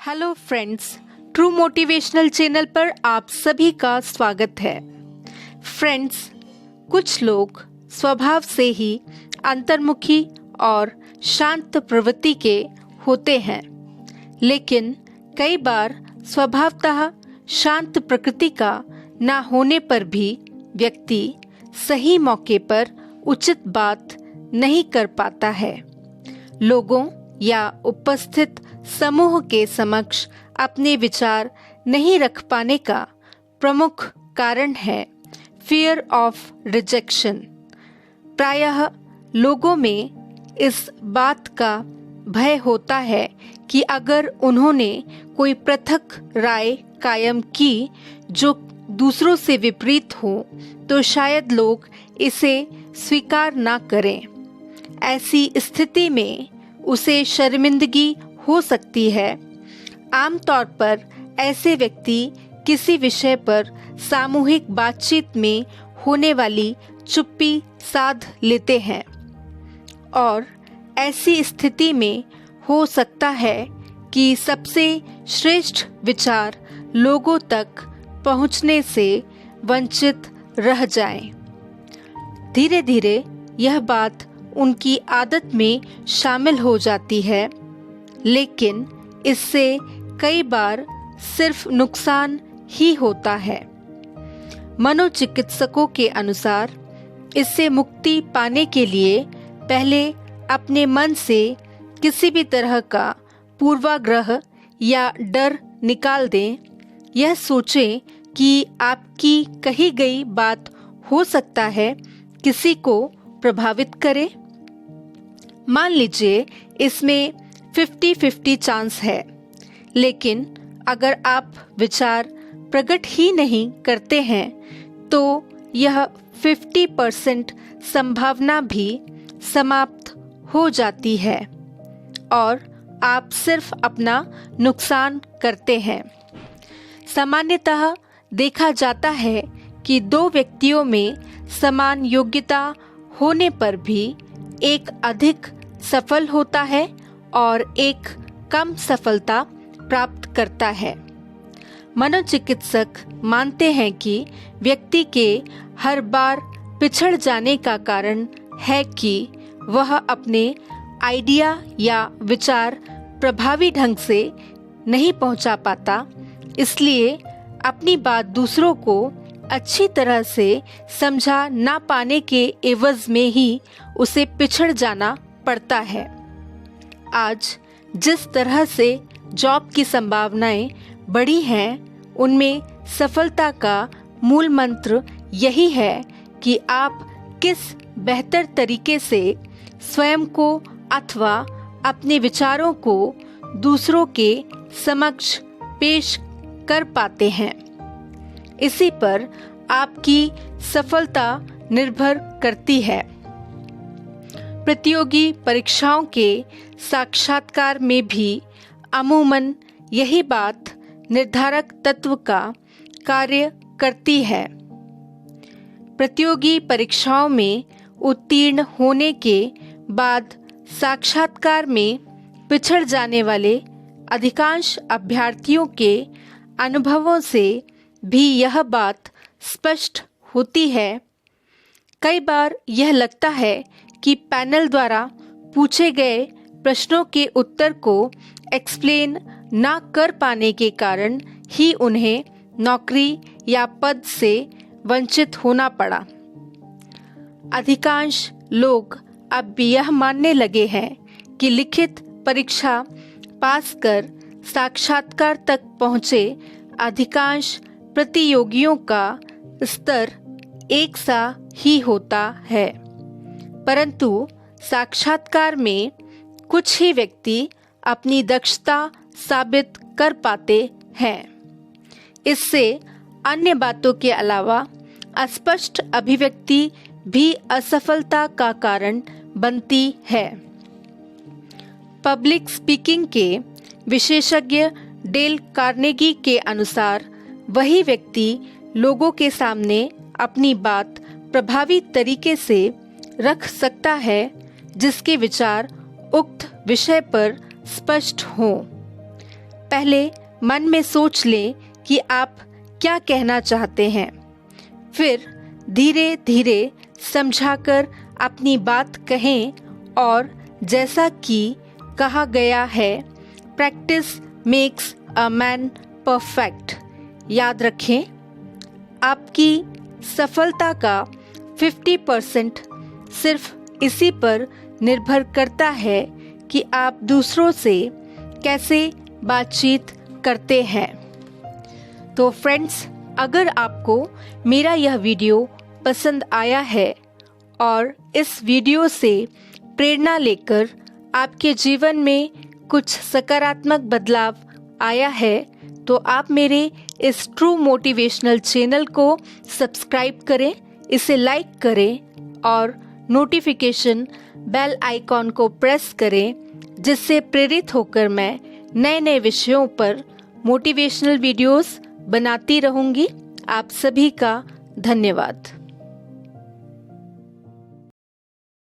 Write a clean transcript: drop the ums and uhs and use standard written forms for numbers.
Hello friends, true motivational channel पर आप सभी का स्वागत है। फ्रेंड्स, कुछ लोग स्वभाव से ही अंतर्मुखी और शांत प्रवृत्ति के होते हैं, लेकिन कई बार स्वभावतः शांत प्रकृति का ना होने पर भी व्यक्ति सही मौके पर उचित बात नहीं कर पाता है। लोगों या उपस्थित समूह के समक्ष अपने विचार नहीं रख पाने का प्रमुख कारण है फियर ऑफ रिजेक्शन। प्रायः लोगों में इस बात का भय होता है कि अगर उन्होंने कोई पृथक राय कायम की जो दूसरों से विपरीत हो तो शायद लोग इसे स्वीकार ना करें। ऐसी स्थिति में उसे शर्मिंदगी हो सकती है। आमतौर पर ऐसे व्यक्ति किसी विषय पर सामूहिक बातचीत में होने वाली चुप्पी साध लेते हैं और ऐसी स्थिति में हो सकता है कि सबसे श्रेष्ठ विचार लोगों तक पहुंचने से वंचित रह जाएं। धीरे धीरे यह बात उनकी आदत में शामिल हो जाती है, लेकिन इससे कई बार सिर्फ नुकसान ही होता है। मनोचिकित्सकों के अनुसार इससे मुक्ति पाने के लिए पहले अपने मन से किसी भी तरह का पूर्वाग्रह या डर निकाल दें। यह सोचें कि आपकी कही गई बात हो सकता है किसी को प्रभावित करे। मान लीजिए इसमें 50-50 चांस है, लेकिन अगर आप विचार प्रकट ही नहीं करते हैं तो यह 50% संभावना भी समाप्त हो जाती है और आप सिर्फ अपना नुकसान करते हैं। सामान्यतः देखा जाता है कि दो व्यक्तियों में समान योग्यता होने पर भी एक अधिक सफल होता है और एक कम सफलता प्राप्त करता है। मनोचिकित्सक मानते हैं कि व्यक्ति के हर बार पिछड़ जाने का कारण है कि वह अपने आइडिया या विचार प्रभावी ढंग से नहीं पहुंचा पाता, इसलिए अपनी बात दूसरों को अच्छी तरह से समझा ना पाने के एवज में ही उसे पिछड़ जाना पड़ता है। आज जिस तरह से जॉब की संभावनाएं बढ़ी हैं, उनमें सफलता का मूल मंत्र यही है कि आप किस बेहतर तरीके से स्वयं को अथवा अपने विचारों को दूसरों के समक्ष पेश कर पाते हैं। इसी पर आपकी सफलता निर्भर करती है। प्रतियोगी परीक्षाओं के साक्षात्कार में भी अमूमन यही बात निर्धारक तत्व का कार्य करती है। प्रतियोगी परीक्षाओं में उत्तीर्ण होने के बाद साक्षात्कार में पिछड़ जाने वाले अधिकांश अभ्यर्थियों के अनुभवों से भी यह बात स्पष्ट होती है। कई बार यह लगता है कि पैनल द्वारा पूछे गए प्रश्नों के उत्तर को एक्सप्लेन ना कर पाने के कारण ही उन्हें नौकरी या पद से वंचित होना पड़ा। अधिकांश लोग अब भी यह मानने लगे हैं कि लिखित परीक्षा पास कर साक्षात्कार तक पहुँचे अधिकांश प्रतियोगियों का स्तर एक सा ही होता है, परंतु साक्षात्कार में कुछ ही व्यक्ति अपनी दक्षता साबित कर पाते हैं। इससे अन्य बातों के अलावा अस्पष्ट अभिव्यक्ति भी असफलता का कारण बनती है। पब्लिक स्पीकिंग के विशेषज्ञ डेल कार्नेगी के अनुसार वही व्यक्ति लोगों के सामने अपनी बात प्रभावी तरीके से रख सकता है जिसके विचार उक्त विषय पर स्पष्ट हों। पहले मन में सोच लें कि आप क्या कहना चाहते हैं, फिर धीरे धीरे समझाकर अपनी बात कहें और जैसा कि कहा गया है, practice makes a man perfect. याद रखें, आपकी सफलता का 50% सिर्फ इसी पर निर्भर करता है कि आप दूसरों से कैसे बातचीत करते हैं। तो फ्रेंड्स, अगर आपको मेरा यह वीडियो पसंद आया है और इस वीडियो से प्रेरणा लेकर आपके जीवन में कुछ सकारात्मक बदलाव आया है, तो आप मेरे इस ट्रू मोटिवेशनल चैनल को सब्सक्राइब करें, इसे लाइक करें और नोटिफिकेशन बेल आइकॉन को प्रेस करें, जिससे प्रेरित होकर मैं नए नए विषयों पर मोटिवेशनल वीडियोस बनाती रहूंगी। आप सभी का धन्यवाद।